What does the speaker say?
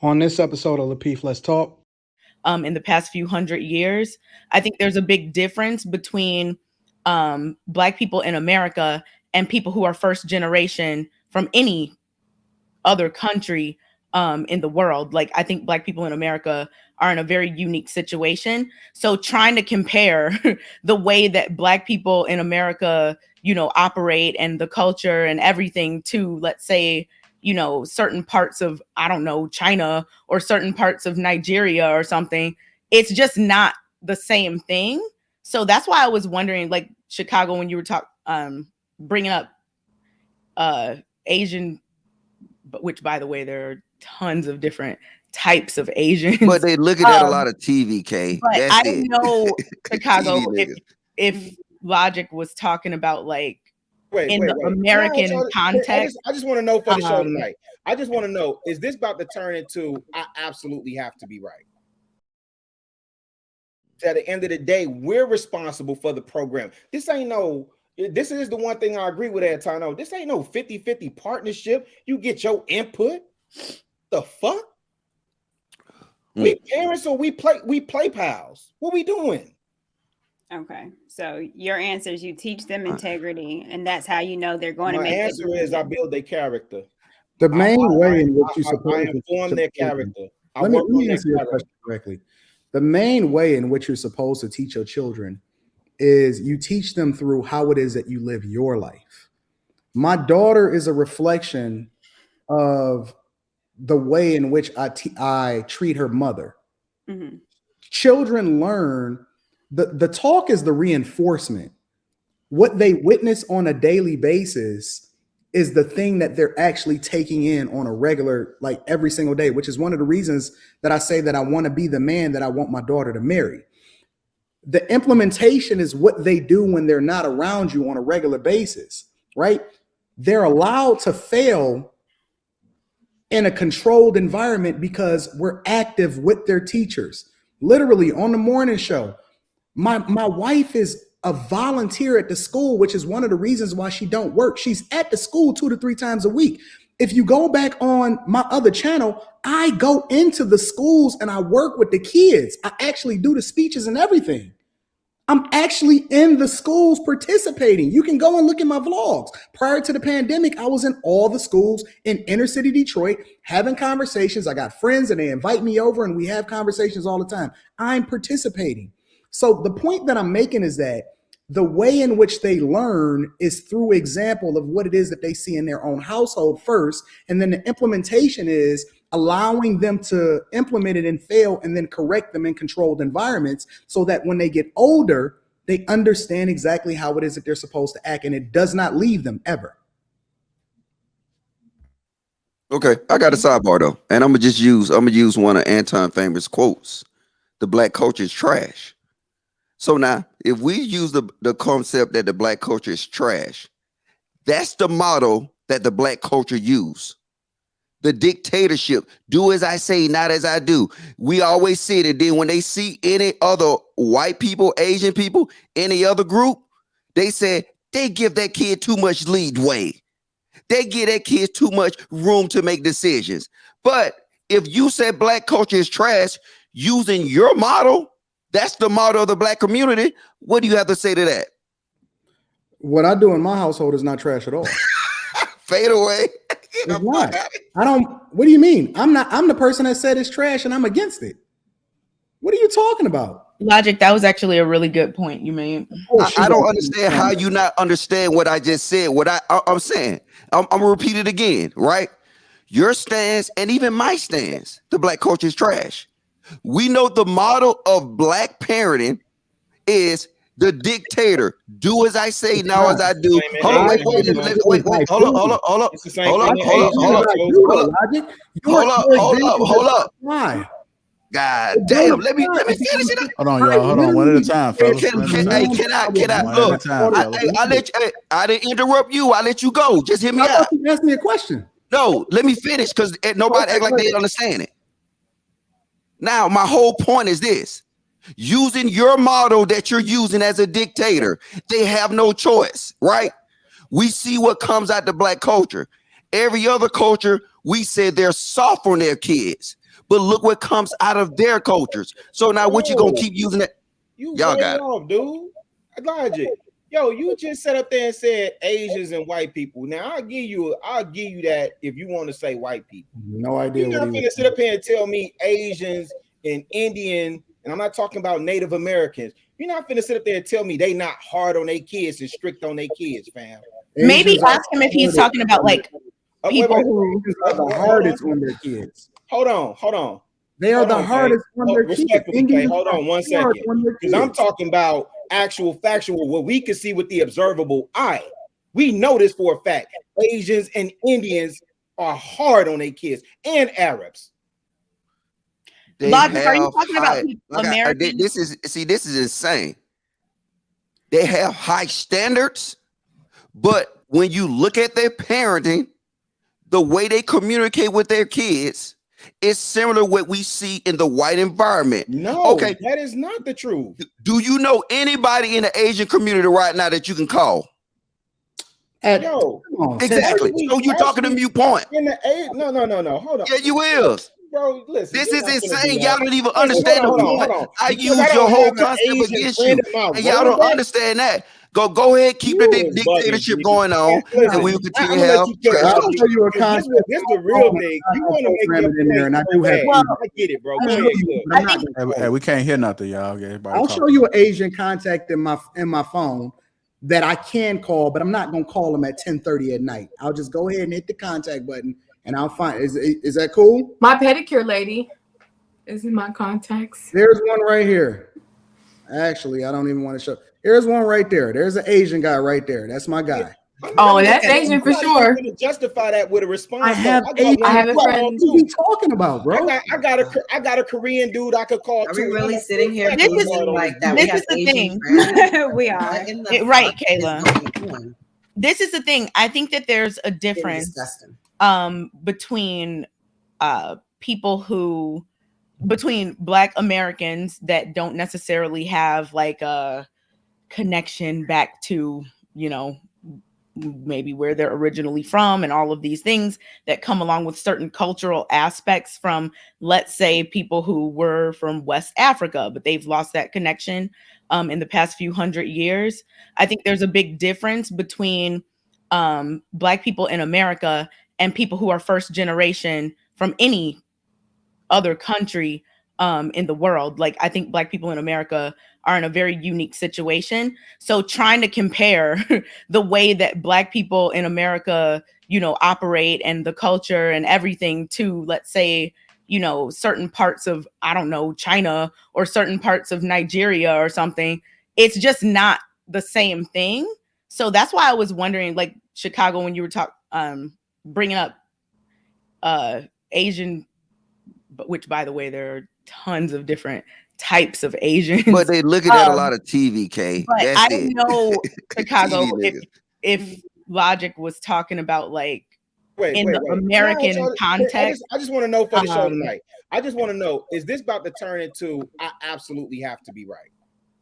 On this episode of Lapeef, Let's Talk. In the past few hundred years, I think there's a big difference between Black people in America and people who are first generation from any other country in the world. Like, I think Black people in America are in a very unique situation. So trying to compare the way that Black people in America, operate and the culture and everything to, let's say, certain parts of, I don't know, China or certain parts of Nigeria or something, it's just not the same thing. So that's why I was wondering, like, Chicago, when you were bringing up Asian, which, by the way, there are tons of different types of Asians. But they looking at a lot of TV, K. But That's I it. know Chicago, if Logic was talking about, like, in the American context. I just want to know for the show tonight. I just want to know, is this about to turn into I absolutely have to be right? At the end of the day, we're responsible for the program. This is the one thing I agree with Antano. This ain't no 50-50 partnership. You get your input. The fuck? We parents or we play pals? What we doing? Okay, so your answer is you teach them integrity, and that's how you know they're going to make. My answer is I build their character. The main way in which you I inform their character. Let me answer your question correctly. The main way in which you're supposed to teach your children is you teach them through how it is that you live your life. My daughter is a reflection of the way in which I treat her mother. Mm-hmm. Children learn. The talk is the reinforcement. What they witness on a daily basis is the thing that they're actually taking in on a regular, like every single day, which is one of the reasons that I say that I want to be the man that I want my daughter to marry. The implementation is what they do when they're not around you on a regular basis, right? They're allowed to fail in a controlled environment because we're active with their teachers. Literally on the morning show, my wife is a volunteer at the school, which is one of the reasons why she don't work. She's at the school 2 to 3 times a week. If you go back on my other channel, I go into the schools and I work with the kids. I actually do the speeches and everything. I'm actually in the schools participating. You can go and look at my vlogs. Prior to the pandemic, I was in all the schools in inner city Detroit having conversations. I got friends and they invite me over and we have conversations all the time. I'm participating. So the point that I'm making is that the way in which they learn is through example of what it is that they see in their own household first. And then the implementation is allowing them to implement it and fail and then correct them in controlled environments so that when they get older, they understand exactly how it is that they're supposed to act and it does not leave them ever. Okay, I got a sidebar though, and I'm gonna use one of Anton famous quotes. The Black culture is trash. So now, if we use the concept that the Black culture is trash, that's the model that the Black culture use. The dictatorship, do as I say, not as I do. We always see it. And then when they see any other white people, Asian people, any other group, they say they give that kid too much leadway. They give that kid too much room to make decisions. But if you said Black culture is trash, using your model, that's the model of the Black community. What do you have to say to that? What I do in my household is not trash at all. Fade away. It's not. I don't. What do you mean? I'm the person that said it's trash and I'm against it. What are you talking about? Logic, that was actually a really good point you made. I don't understand how you not understand what I just said. What I'm saying. I'm gonna repeat it again, right? Your stance and even my stance, the Black culture is trash. We know the model of Black parenting is the dictator. Do as I say, now as I do. Hold on. Why? God damn. Let me finish it. Hold on, y'all. Hold on. One at a time, fellas. Can I look? I didn't interrupt you. I let you go. Just hear me out. Ask me a question. No, let me finish because nobody act like they didn't understand it. Now, my whole point is this. Using your model that you're using as a dictator, they have no choice, right? We see what comes out the Black culture. Every other culture, we said they're soft on their kids. But look what comes out of their cultures. So now what you gonna keep using it? You Y'all way got it. off, dude. Logic. Yo, you just sat up there and said Asians and white people. Now I'll give you that if you want to say white people. No idea. You're not gonna sit up here and tell me Asians and Indian, and I'm not talking about Native Americans. You're not gonna sit up there and tell me they not hard on their kids and strict on their kids, fam. Maybe ask him if he's talking about like people who are the hardest on their kids. Hold on. They are the hardest on their kids. Hold on 1 second. Because I'm talking about actual factual, what we can see with the observable eye. We know this for a fact. Asians and Indians are hard on their kids, and Arabs. Logic, are you talking about Americans? This is insane. They have high standards, but when you look at their parenting, the way they communicate with their kids is similar to what we see in the white environment. No, okay, that is not the truth. Do you know anybody in the Asian community right now that you can call? No, exactly. So you're talking to mute point. No. Hold on. Yeah, you will. Bro, listen. This is insane. Y'all don't even understand the point. I use your whole concept against you, and y'all don't understand that. Go ahead, keep the dictatorship going on, and we will continue to have. I'll show you a concept. This is the real thing. You want to make it in there, and I do have. I get it, bro. Hey, we can't hear nothing, y'all. I'll show you an Asian contact in my phone that I can call, but I'm not gonna call them at 10:30 at night. I'll just go ahead and hit the contact button, and I'll find. Is that cool? My pedicure lady is in my contacts. There's one right here. Actually, I don't even want to show. Here's one right there. There's an Asian guy right there. That's my guy. Oh, that's Asian for sure. Justify that with a response. I have a friend. What are you talking about, bro? I got a Korean dude I could call. Are we really sitting here? This is like that? This is the thing. We are right, Kayla. This is the thing. I think that there's a difference between between Black Americans that don't necessarily have like a connection back to, maybe where they're originally from and all of these things that come along with certain cultural aspects from, let's say, people who were from West Africa, but they've lost that connection in the past few hundred years. I think there's a big difference between Black people in America and people who are first generation from any other country in the world. Like, I think Black people in America are in a very unique situation. So trying to compare the way that Black people in America, operate and the culture and everything to, let's say, certain parts of, I don't know, China or certain parts of Nigeria or something, it's just not the same thing. So that's why I was wondering, like, Chicago, when you were bringing up Asian, which, by the way, there are tons of different types of Asians. But they looking at a lot of TV, K. But That's I it. know Chicago, if Logic was talking about like the American context. I just want to know for the show tonight. I just want to know, is this about to turn into I absolutely have to be right?